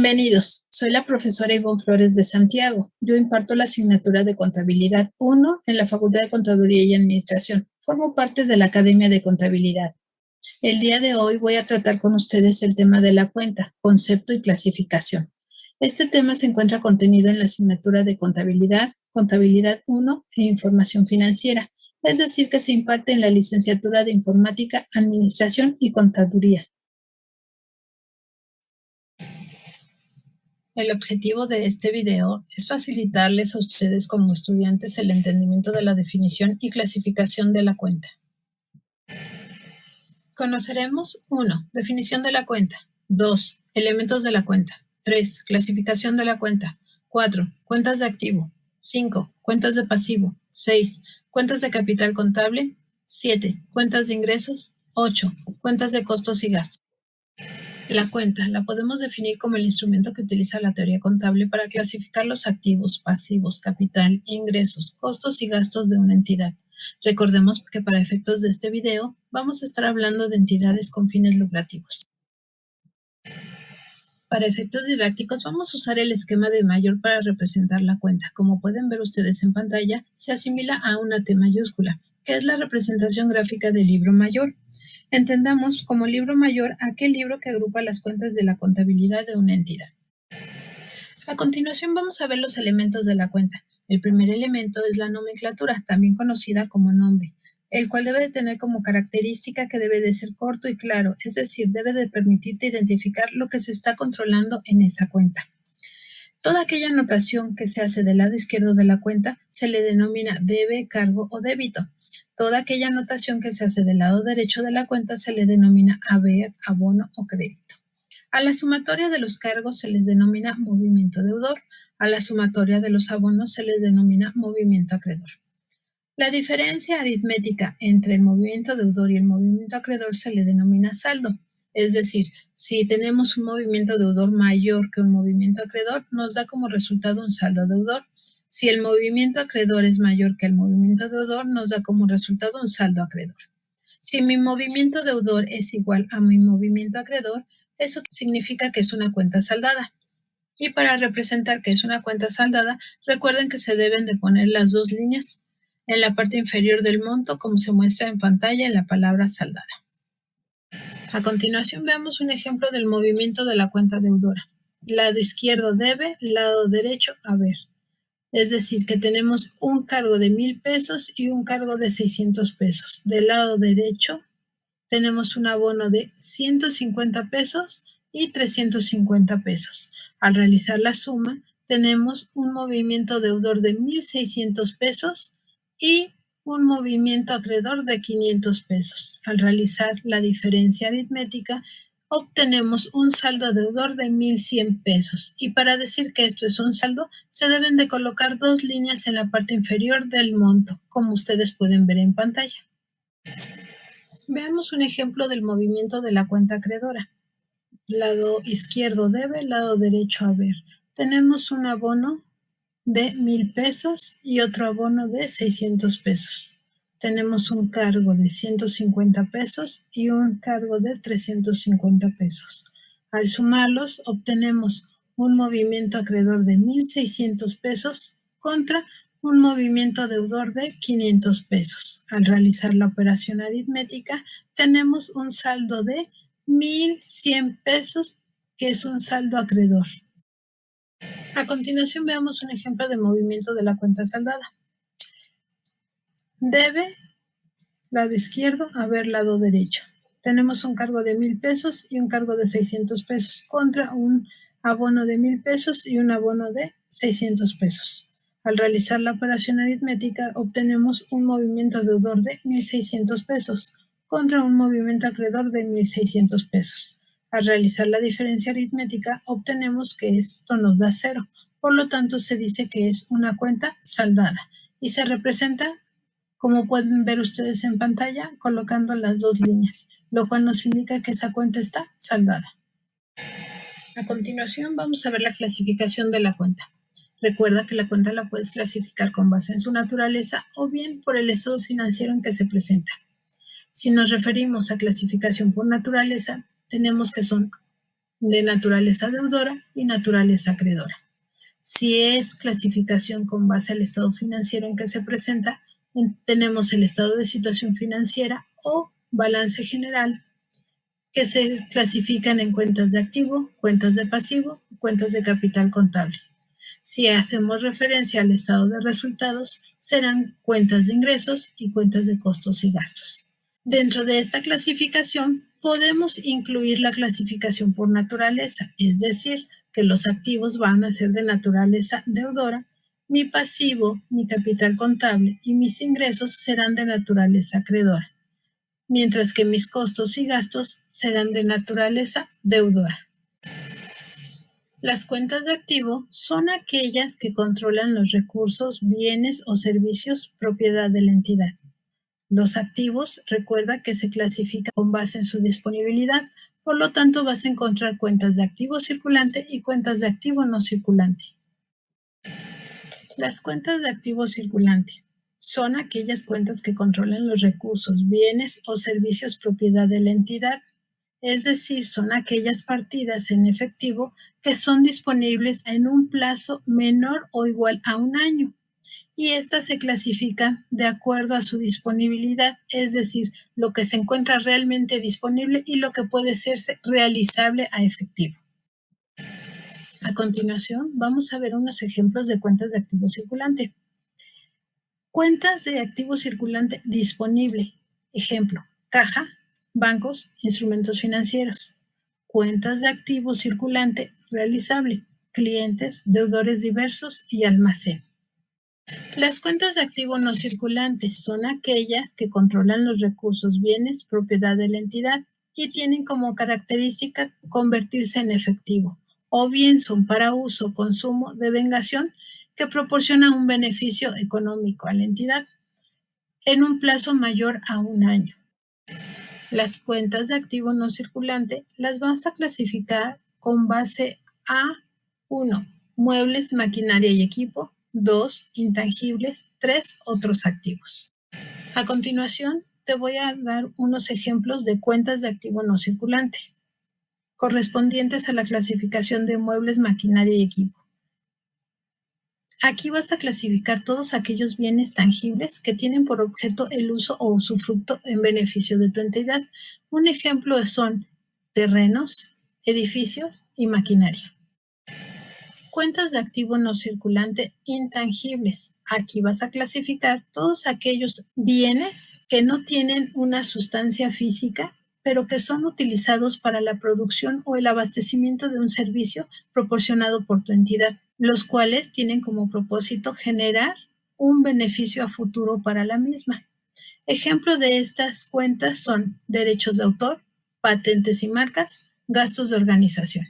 Bienvenidos, soy la profesora Ivonne Flores de Santiago. Yo imparto la asignatura de Contabilidad 1 en la Facultad de Contaduría y Administración. Formo parte de la Academia de Contabilidad. El día de hoy voy a tratar con ustedes el tema de la cuenta, concepto y clasificación. Este tema se encuentra contenido en la asignatura de Contabilidad, Contabilidad 1 e Información Financiera, es decir, que se imparte en la licenciatura de Informática, Administración y Contaduría. El objetivo de este video es facilitarles a ustedes como estudiantes el entendimiento de la definición y clasificación de la cuenta. Conoceremos 1. Definición de la cuenta. 2. Elementos de la cuenta. 3. Clasificación de la cuenta. 4. Cuentas de activo. 5. Cuentas de pasivo. 6. Cuentas de capital contable. 7. Cuentas de ingresos. 8. Cuentas de costos y gastos. La cuenta la podemos definir como el instrumento que utiliza la teoría contable para clasificar los activos, pasivos, capital, ingresos, costos y gastos de una entidad. Recordemos que para efectos de este video vamos a estar hablando de entidades con fines lucrativos. Para efectos didácticos vamos a usar el esquema de mayor para representar la cuenta. Como pueden ver ustedes en pantalla, se asimila a una T mayúscula, que es la representación gráfica del libro mayor. Entendamos como libro mayor aquel libro que agrupa las cuentas de la contabilidad de una entidad. A continuación vamos a ver los elementos de la cuenta. El primer elemento es la nomenclatura, también conocida como nombre, el cual debe de tener como característica que debe de ser corto y claro, es decir, debe de permitirte identificar lo que se está controlando en esa cuenta. Toda aquella anotación que se hace del lado izquierdo de la cuenta se le denomina debe, cargo o débito. Toda aquella anotación que se hace del lado derecho de la cuenta se le denomina haber, abono o crédito. A la sumatoria de los cargos se les denomina movimiento deudor. A la sumatoria de los abonos se les denomina movimiento acreedor. La diferencia aritmética entre el movimiento deudor y el movimiento acreedor se le denomina saldo. Es decir, si tenemos un movimiento deudor mayor que un movimiento acreedor, nos da como resultado un saldo deudor. Si el movimiento acreedor es mayor que el movimiento deudor, nos da como resultado un saldo acreedor. Si mi movimiento deudor es igual a mi movimiento acreedor, eso significa que es una cuenta saldada. Y para representar que es una cuenta saldada, recuerden que se deben de poner las dos líneas en la parte inferior del monto, como se muestra en pantalla en la palabra saldada. A continuación veamos un ejemplo del movimiento de la cuenta deudora. Lado izquierdo debe, lado derecho haber. Es decir, que tenemos un cargo de 1,000 pesos y un cargo de 600 pesos. Del lado derecho tenemos un abono de 150 pesos y 350 pesos. Al realizar la suma, tenemos un movimiento deudor de 1,600 pesos y un movimiento acreedor de 500 pesos. Al realizar la diferencia aritmética, obtenemos un saldo deudor de 1,100 pesos. Y para decir que esto es un saldo, se deben de colocar dos líneas en la parte inferior del monto, como ustedes pueden ver en pantalla. Veamos un ejemplo del movimiento de la cuenta acreedora. Lado izquierdo debe, lado derecho haber. Tenemos un abono de 1,000 pesos y otro abono de 600 pesos. Tenemos un cargo de 150 pesos y un cargo de 350 pesos. Al sumarlos, obtenemos un movimiento acreedor de 1,600 pesos contra un movimiento deudor de 500 pesos. Al realizar la operación aritmética, tenemos un saldo de 1,100 pesos, que es un saldo acreedor. A continuación veamos un ejemplo de movimiento de la cuenta saldada. Debe, lado izquierdo, haber, lado derecho. Tenemos un cargo de 1,000 pesos y un cargo de 600 pesos contra un abono de 1,000 pesos y un abono de 600 pesos. Al realizar la operación aritmética, obtenemos un movimiento deudor de 1,600 pesos contra un movimiento acreedor de 1,600 pesos. Al realizar la diferencia aritmética, obtenemos que esto nos da 0. Por lo tanto, se dice que es una cuenta saldada y se representa, como pueden ver ustedes en pantalla, colocando las dos líneas, lo cual nos indica que esa cuenta está saldada. A continuación, vamos a ver la clasificación de la cuenta. Recuerda que la cuenta la puedes clasificar con base en su naturaleza o bien por el estado financiero en que se presenta. Si nos referimos a clasificación por naturaleza, tenemos que son de naturaleza deudora y naturaleza acreedora. Si es clasificación con base al estado financiero en que se presenta, tenemos el estado de situación financiera o balance general, que se clasifican en cuentas de activo, cuentas de pasivo, cuentas de capital contable. Si hacemos referencia al estado de resultados, serán cuentas de ingresos y cuentas de costos y gastos. Dentro de esta clasificación, podemos incluir la clasificación por naturaleza, es decir, que los activos van a ser de naturaleza deudora, mi pasivo, mi capital contable y mis ingresos serán de naturaleza acreedora, mientras que mis costos y gastos serán de naturaleza deudora. Las cuentas de activo son aquellas que controlan los recursos, bienes o servicios propiedad de la entidad. Los activos, recuerda que se clasifican con base en su disponibilidad, por lo tanto vas a encontrar cuentas de activo circulante y cuentas de activo no circulante. Las cuentas de activo circulante son aquellas cuentas que controlan los recursos, bienes o servicios propiedad de la entidad. Es decir, son aquellas partidas en efectivo que son disponibles en un plazo menor o igual a un año. Y estas se clasifican de acuerdo a su disponibilidad, es decir, lo que se encuentra realmente disponible y lo que puede ser realizable a efectivo. A continuación, vamos a ver unos ejemplos de cuentas de activo circulante. Cuentas de activo circulante disponible. Ejemplo, caja, bancos, instrumentos financieros. Cuentas de activo circulante realizable, clientes, deudores diversos y almacén. Las cuentas de activo no circulante son aquellas que controlan los recursos, bienes, propiedad de la entidad y tienen como característica convertirse en efectivo, o bien son para uso o consumo de vengación que proporciona un beneficio económico a la entidad en un plazo mayor a un año. Las cuentas de activo no circulante las vas a clasificar con base a 1. Muebles, maquinaria y equipo. 2. Intangibles. 3. Otros activos. A continuación, te voy a dar unos ejemplos de cuentas de activo no circulante, correspondientes a la clasificación de muebles, maquinaria y equipo. Aquí vas a clasificar todos aquellos bienes tangibles que tienen por objeto el uso o usufructo en beneficio de tu entidad. Un ejemplo son terrenos, edificios y maquinaria. Cuentas de activo no circulante intangibles. Aquí vas a clasificar todos aquellos bienes que no tienen una sustancia física, pero que son utilizados para la producción o el abastecimiento de un servicio proporcionado por tu entidad, los cuales tienen como propósito generar un beneficio a futuro para la misma. Ejemplo de estas cuentas son derechos de autor, patentes y marcas, gastos de organización.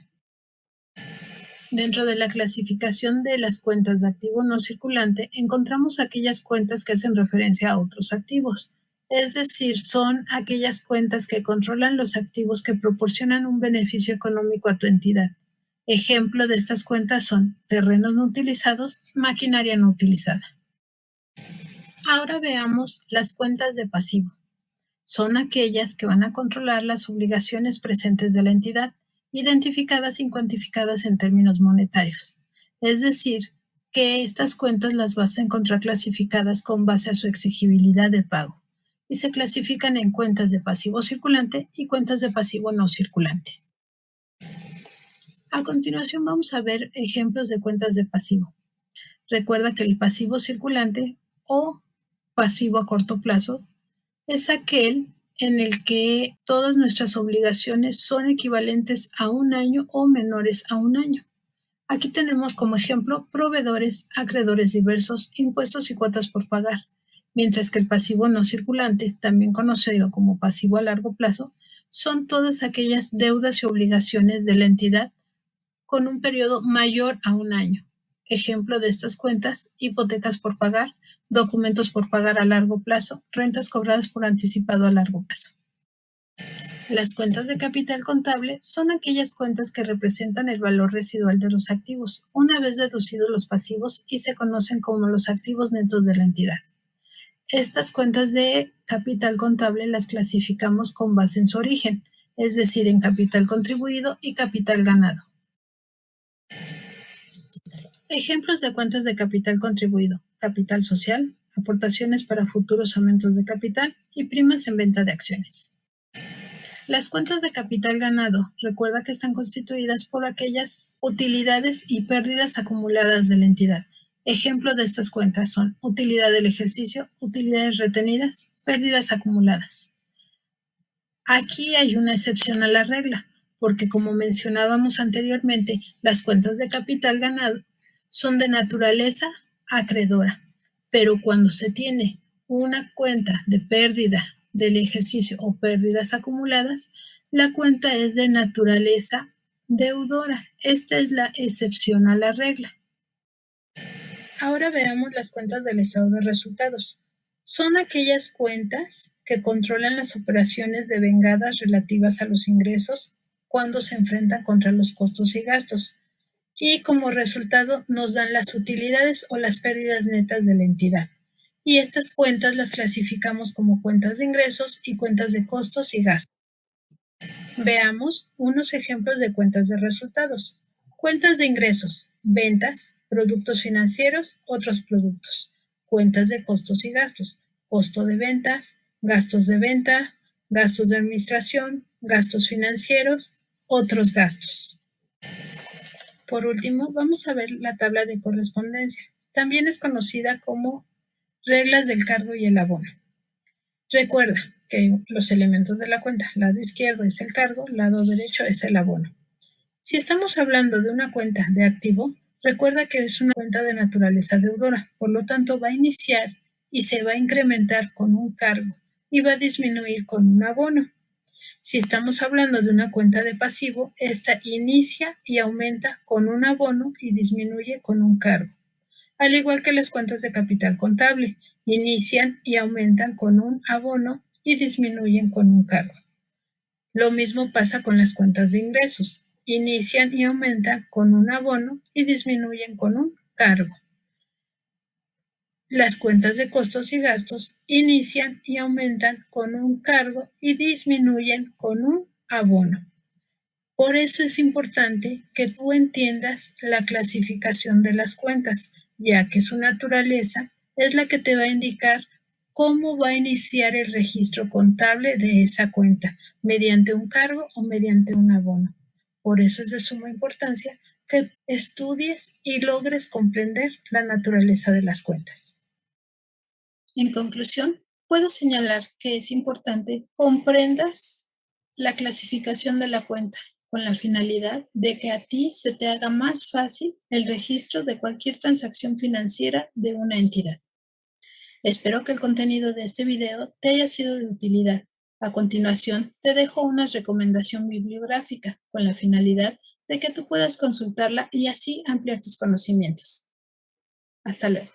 Dentro de la clasificación de las cuentas de activo no circulante, encontramos aquellas cuentas que hacen referencia a otros activos. Es decir, son aquellas cuentas que controlan los activos que proporcionan un beneficio económico a tu entidad. Ejemplo de estas cuentas son terrenos no utilizados, maquinaria no utilizada. Ahora veamos las cuentas de pasivo. Son aquellas que van a controlar las obligaciones presentes de la entidad, identificadas y cuantificadas en términos monetarios. Es decir, que estas cuentas las vas a encontrar clasificadas con base a su exigibilidad de pago y se clasifican en cuentas de pasivo circulante y cuentas de pasivo no circulante. A continuación vamos a ver ejemplos de cuentas de pasivo. Recuerda que el pasivo circulante o pasivo a corto plazo es aquel en el que todas nuestras obligaciones son equivalentes a un año o menores a un año. Aquí tenemos como ejemplo proveedores, acreedores diversos, impuestos y cuotas por pagar, mientras que el pasivo no circulante, también conocido como pasivo a largo plazo, son todas aquellas deudas y obligaciones de la entidad con un periodo mayor a un año. Ejemplo de estas cuentas: hipotecas por pagar, documentos por pagar a largo plazo, rentas cobradas por anticipado a largo plazo. Las cuentas de capital contable son aquellas cuentas que representan el valor residual de los activos, una vez deducidos los pasivos, y se conocen como los activos netos de la entidad. Estas cuentas de capital contable las clasificamos con base en su origen, es decir, en capital contribuido y capital ganado. Ejemplos de cuentas de capital contribuido: capital social, aportaciones para futuros aumentos de capital y primas en venta de acciones. Las cuentas de capital ganado, recuerda que están constituidas por aquellas utilidades y pérdidas acumuladas de la entidad. Ejemplo de estas cuentas son utilidad del ejercicio, utilidades retenidas, pérdidas acumuladas. Aquí hay una excepción a la regla, porque como mencionábamos anteriormente, las cuentas de capital ganado son de naturaleza acreedora, pero cuando se tiene una cuenta de pérdida del ejercicio o pérdidas acumuladas, la cuenta es de naturaleza deudora. Esta es la excepción a la regla. Ahora veamos las cuentas del estado de resultados. Son aquellas cuentas que controlan las operaciones devengadas relativas a los ingresos cuando se enfrentan contra los costos y gastos, y como resultado nos dan las utilidades o las pérdidas netas de la entidad. Y estas cuentas las clasificamos como cuentas de ingresos y cuentas de costos y gastos. Veamos unos ejemplos de cuentas de resultados. Cuentas de ingresos: ventas, productos financieros, otros productos. Cuentas de costos y gastos: costo de ventas, gastos de venta, gastos de administración, gastos financieros, otros gastos. Por último, vamos a ver la tabla de correspondencia. También es conocida como reglas del cargo y el abono. Recuerda que los elementos de la cuenta, lado izquierdo es el cargo, lado derecho es el abono. Si estamos hablando de una cuenta de activo, recuerda que es una cuenta de naturaleza deudora, por lo tanto va a iniciar y se va a incrementar con un cargo y va a disminuir con un abono. Si estamos hablando de una cuenta de pasivo, esta inicia y aumenta con un abono y disminuye con un cargo. Al igual que las cuentas de capital contable, inician y aumentan con un abono y disminuyen con un cargo. Lo mismo pasa con las cuentas de ingresos. Inician y aumentan con un abono y disminuyen con un cargo. Las cuentas de costos y gastos inician y aumentan con un cargo y disminuyen con un abono. Por eso es importante que tú entiendas la clasificación de las cuentas, ya que su naturaleza es la que te va a indicar cómo va a iniciar el registro contable de esa cuenta, mediante un cargo o mediante un abono. Por eso es de suma importancia que estudies y logres comprender la naturaleza de las cuentas. En conclusión, puedo señalar que es importante comprendas la clasificación de la cuenta con la finalidad de que a ti se te haga más fácil el registro de cualquier transacción financiera de una entidad. Espero que el contenido de este video te haya sido de utilidad. A continuación, te dejo una recomendación bibliográfica con la finalidad de que tú puedas consultarla y así ampliar tus conocimientos. Hasta luego.